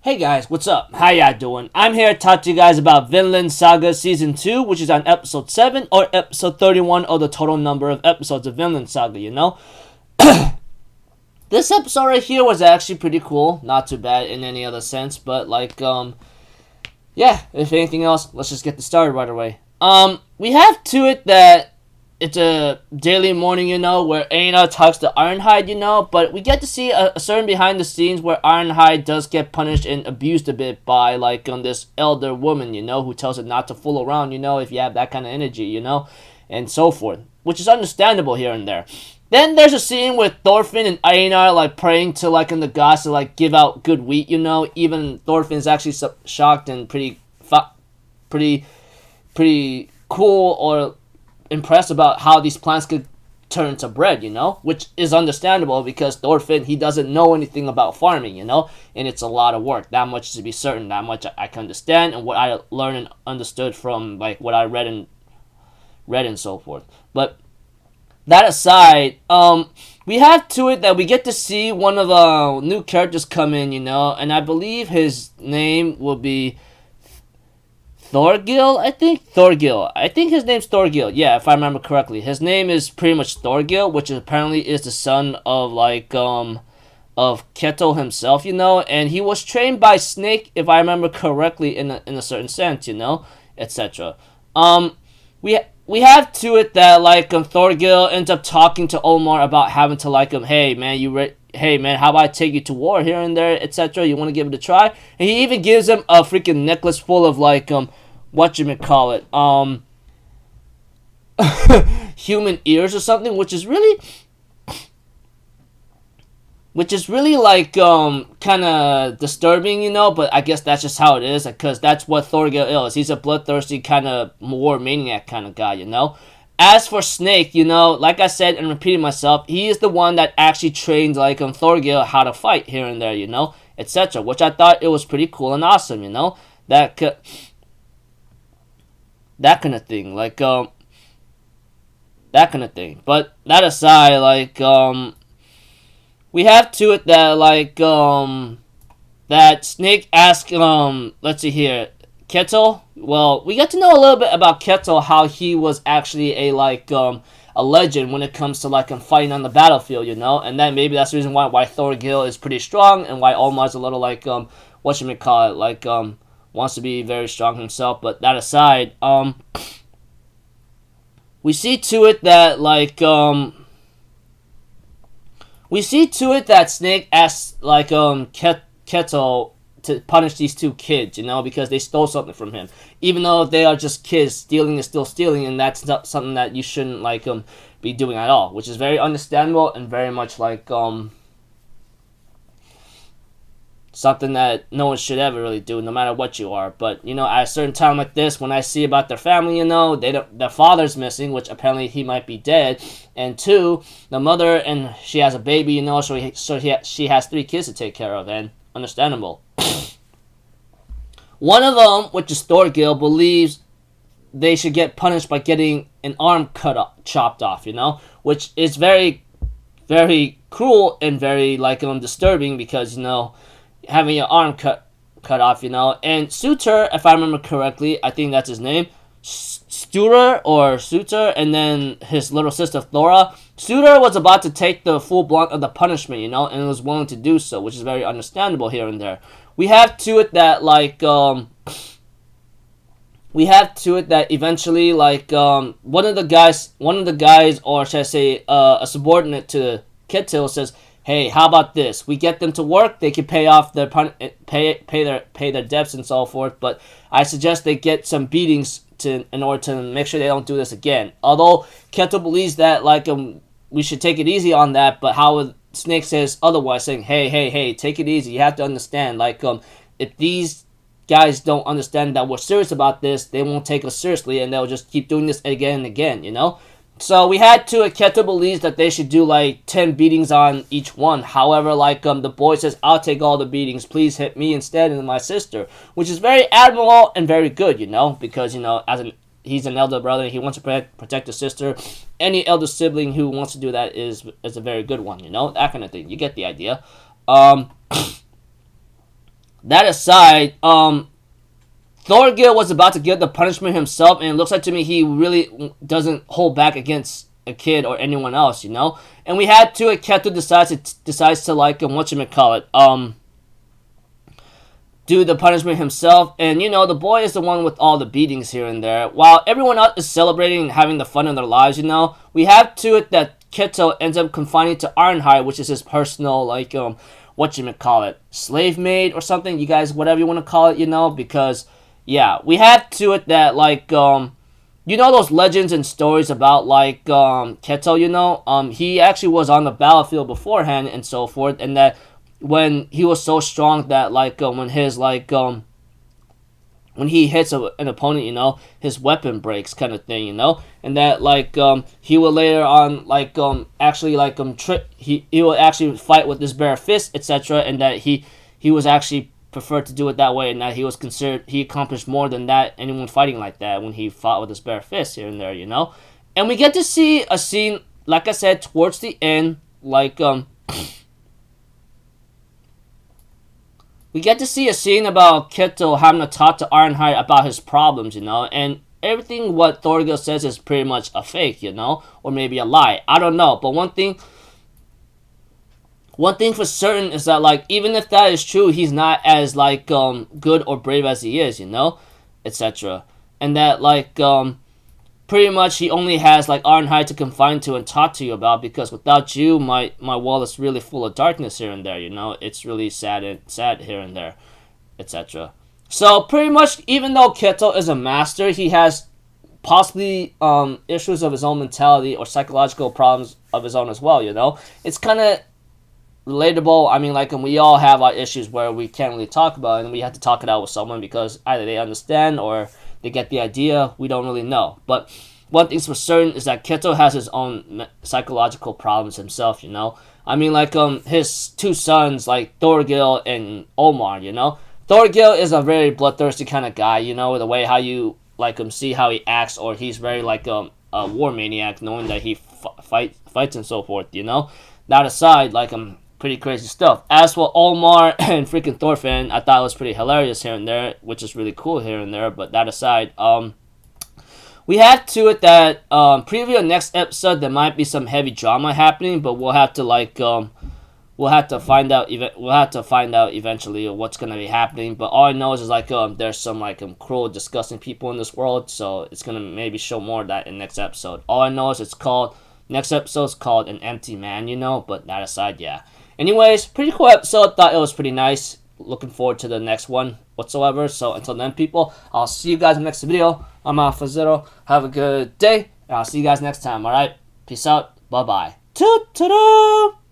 Hey guys, what's up? How ya doing? I'm here to talk to you guys about Vinland Saga Season 2, which is on Episode 7 or Episode 31 of the total number of episodes of Vinland Saga, you know? This episode right here was actually pretty cool. Not too bad in any other sense, but yeah, if anything else, let's just get this started right away. We have to it that it's a daily morning, you know, where Aina talks to Ironhide, you know, but we get to see a certain behind the scenes where Ironhide does get punished and abused a bit by, this elder woman, you know, who tells her not to fool around, you know, if you have that kind of energy, you know, and so forth, which is understandable here and there. Then there's a scene with Thorfinn and Einar, praying to, in the gods to, give out good wheat, you know, even Thorfinn's actually shocked and pretty cool or impressed about how these plants could turn to bread, you know, which is understandable because Thorfinn, he doesn't know anything about farming, you know, and it's a lot of work. That much to be certain, that much I can understand, and what I learned and understood from what I read and so forth. But that aside, we have to it that we get to see one of the new characters come in, you know, and I believe his name will be Thorgil, I think? Thorgil. I think his name's Thorgil. Yeah, if I remember correctly. His name is pretty much Thorgil, which apparently is the son of, of Ketil himself, you know? And he was trained by Snake, if I remember correctly, in a certain sense, you know? Etc. We have to it that, Thorgil ends up talking to Omar about having to, hey, man, hey man, how about I take you to war here and there, etc. You want to give it a try? And he even gives him a freaking necklace full of whatchamacallit, human ears or something, which is really kind of disturbing, you know, but I guess that's just how it is, because that's what Thorgil is. He's a bloodthirsty kind of war maniac kind of guy, you know. As for Snake, you know, like I said and repeating myself, he is the one that actually trained, Thorgil how to fight here and there, you know, etc., which I thought it was pretty cool and awesome, you know, that kind of thing, that kind of thing. But that aside, we have to it that, that Snake asked, let's see here, Ketil. Well, we get to know a little bit about Ketil, how he was actually a legend when it comes to fighting on the battlefield, you know, and then maybe that's the reason why Thorgil is pretty strong and why Omar's a little whatchamacallit, wants to be very strong himself. But that aside, we see to it that Snake asks Ketil to punish these two kids, you know, because they stole something from him. Even though they are just kids, stealing is still stealing, and that's not something that you shouldn't be doing at all, which is very understandable and very much something that no one should ever really do, no matter what you are. But you know, at a certain time like this, when I see about their family, you know, their father's missing, which apparently he might be dead, and two, the mother, and she has a baby, you know, so she has 3 kids to take care of, and understandable. One of them, which is Thorgil, believes they should get punished by getting an arm chopped off, you know, which is very, very cruel and very disturbing, because, you know, having your arm cut off, you know. And Suter, if I remember correctly, I think that's his name, Suter, and then his little sister Thora. Suter was about to take the full blunt of the punishment, you know, and was willing to do so, which is very understandable here and there. We have to it that eventually one of the guys, or should I say a subordinate to Ketil, says, hey, how about this? We get them to work. They can pay off their pay their debts and so forth. But I suggest they get some beatings in order to make sure they don't do this again. Although Ketil believes that we should take it easy on that, but Howard Snake says otherwise, saying, hey, take it easy. You have to understand, if these guys don't understand that we're serious about this, they won't take us seriously, and they'll just keep doing this again and again, you know. So we had to, Ketil believes that they should do 10 beatings on each one. However, the boy says, I'll take all the beatings, please hit me instead and my sister, which is very admirable and very good, you know, because, you know, he's an elder brother, he wants to protect his sister. Any elder sibling who wants to do that is a very good one, you know, that kind of thing. You get the idea. that aside, Thorgil was about to get the punishment himself, and it looks like to me he really doesn't hold back against a kid or anyone else, you know. And we had to Ketil decides to like whatchamacallit, do the punishment himself, and you know the boy is the one with all the beatings here and there, while everyone else is celebrating and having the fun in their lives. You know, we have to it that Ketil ends up confining to Ironhide, which is his personal like whatchamacallit, slave maid or something. You guys, whatever you want to call it, you know, because yeah, we have to it that like you know those legends and stories about like Ketil, you know, he actually was on the battlefield beforehand and so forth, and that when he was so strong that like when his like when he hits an opponent, you know, his weapon breaks kind of thing, you know, and that like he will later on like actually like he will actually fight with his bare fist, etc., and that he was actually preferred to do it that way, and that he was considered he accomplished more than that anyone fighting like that when he fought with his bare fist here and there, you know. And we get to see a scene, like I said, towards the end, like we get to see a scene about Ketil having to talk to Ironhide about his problems, you know, and everything what Thorgil says is pretty much a fake, you know, or maybe a lie. I don't know, but one thing for certain is that like even if that is true, he's not as like good or brave as he is, you know, etc. And that like pretty much he only has like Ironhide to confine to and talk to you about, because without you, my world is really full of darkness here and there, you know. It's really sad here and there, etc. So pretty much, even though Ketil is a master, he has possibly issues of his own mentality or psychological problems of his own as well, you know. It's kind of relatable. I mean, like, and we all have our issues where we can't really talk about it, and we have to talk it out with someone because either they understand or they get the idea. We don't really know. But one thing's for certain is that Ketil has his own psychological problems himself, you know. I mean, like, his two sons, like Thorgil and Omar, you know. Thorgil is a very bloodthirsty kind of guy, you know, the way how you, like, see how he acts, or he's very, like, a war maniac, knowing that he fights and so forth, you know. That aside, like, pretty crazy stuff. As for Omar and freaking Thorfinn, I thought it was pretty hilarious here and there, which is really cool here and there. But that aside, we have to it that preview the next episode. There might be some heavy drama happening, but we'll have to like we'll have to find out. We'll have to find out eventually what's gonna be happening. But all I know is like there's some like cruel, disgusting people in this world, so it's gonna maybe show more of that in next episode. All I know is next episode's called An Empty Man, you know. But that aside, yeah. Anyways, pretty cool episode. Thought it was pretty nice. Looking forward to the next one whatsoever. So until then, people, I'll see you guys in the next video. I'm Alpha Zero. Have a good day, and I'll see you guys next time. All right, peace out. Bye bye. Toot toot.